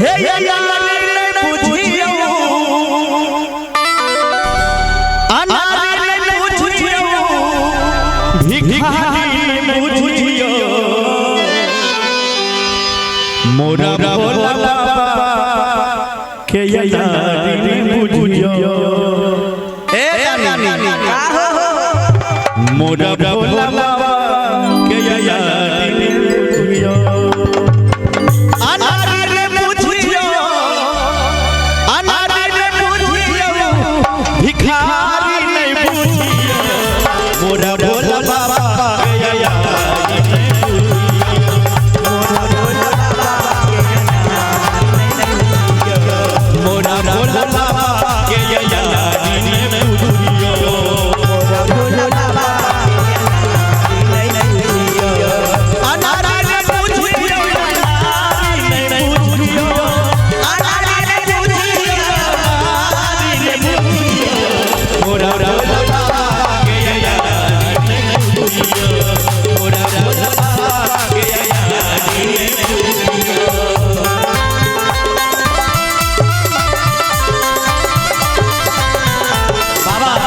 हे यार ने बुझियो अनार ने बुझियो भिखारी ने बुझियो मोरा भोला बाबा के यार ने बुझियो ए नानी मोरा भोला बाबा के यार ने बुझियो भिखारी नहीं बुझियो मोरा भोला बाबा के यार नहीं बुझियो मोरा भोला बाबा के यार नहीं बुझियो मोरा भोला बाबा नहीं बुझियो अनार ने बुझियो नहीं बुझियो अनार ने बुझियो मोरा भोला बाबा के यार नहीं बुझियो मोरा भोला बाबा के यार नहीं बुझियो बाबा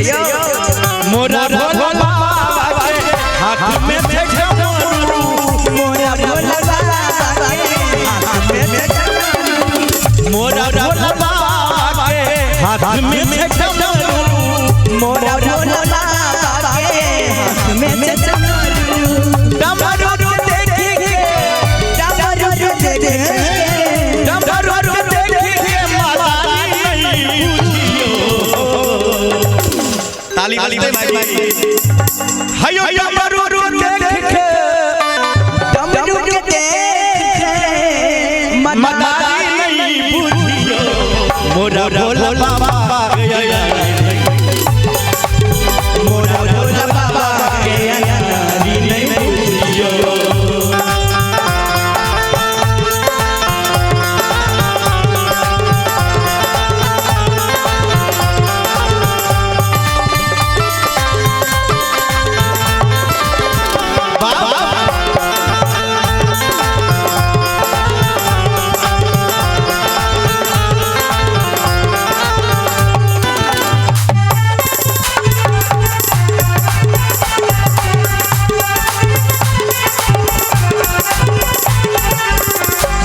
मोरा भोला बाबा के हाथ में झमरू मोरा भोला बाबा के हाथ में झमरू मोरा भोला बाबा के हाथ में झमरू मोरा भोला बाबा के हाथ में झमरू डमरू देखी के डमरू देखी के डमरू देखी के माता नहीं बुझियो ताली भाई हयो डमरू देख के डमरू देख मदारी नहीं बुझियो मोरा भोला बाबा के यार मोरा भोला बाबा के यार नहीं बुझियो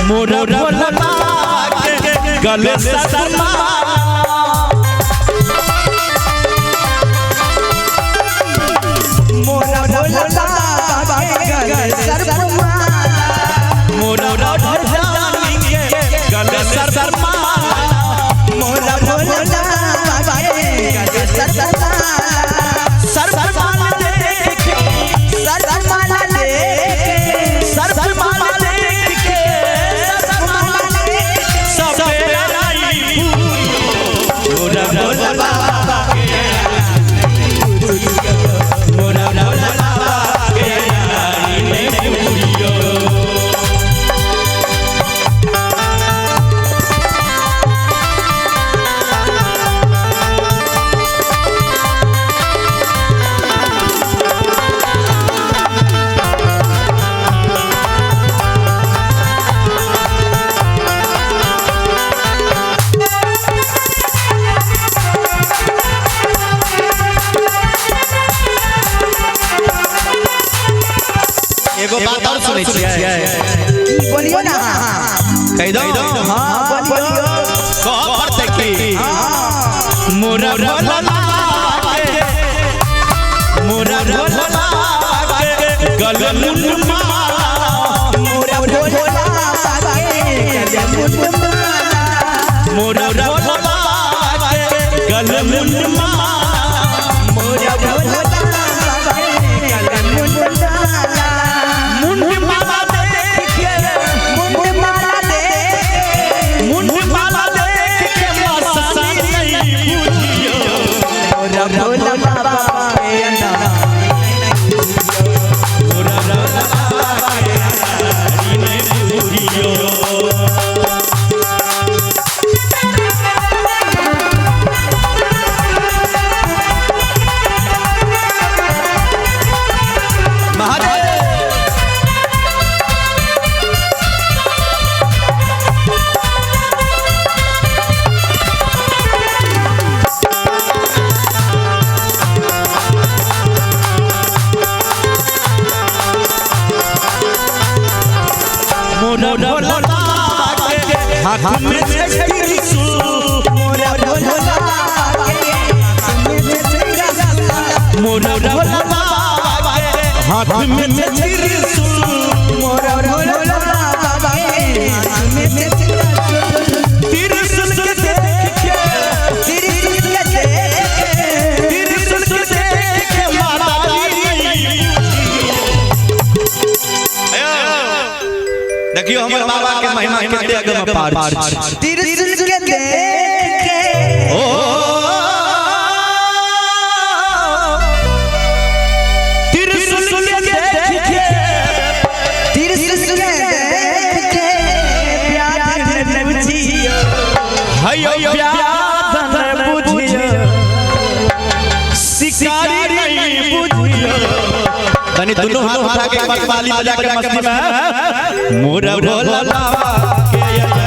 मोरा भोला के गले शर्मा मोरा भोला के गले शर्मा मोरा भोला के गले शर्मा मोरा भोला के गले शर्मा शर्मा देख शर्मा देख शर्मा मोरा भोला बाबा के मोरा भोला बाबा के यार नहीं बुझियो एगो बात और सुनै छियै बोलियो ना कह दो हां बोलियो कह देखी मोरा भोला के मोरा भोला के गले मुंडमा मोरा भोला के गले मुंडमा मोरा भोला के गले मुंडमा मोरा भोला मोरा भोला बाबा के हाथ में त्रिशूल मोरा भोला बाबा के मोरा भोला बाबा के हाथ में त्रिशूल मोरा भोला बाबा के हाथ में त्रिशूल के देख के माता देखियो हमर बाबा के महिमा कितने अगम पार त्रिशूल के देख ओ त्रिशूल के देख त्रिशूल के देख प्यार न बुझियो हयो प्यार न बुझियो शिकारी नहीं बुझियो तनी दोनों हाथ उठा के एक बार ताली बजा के मस्ती में मोरा भोला बाबा के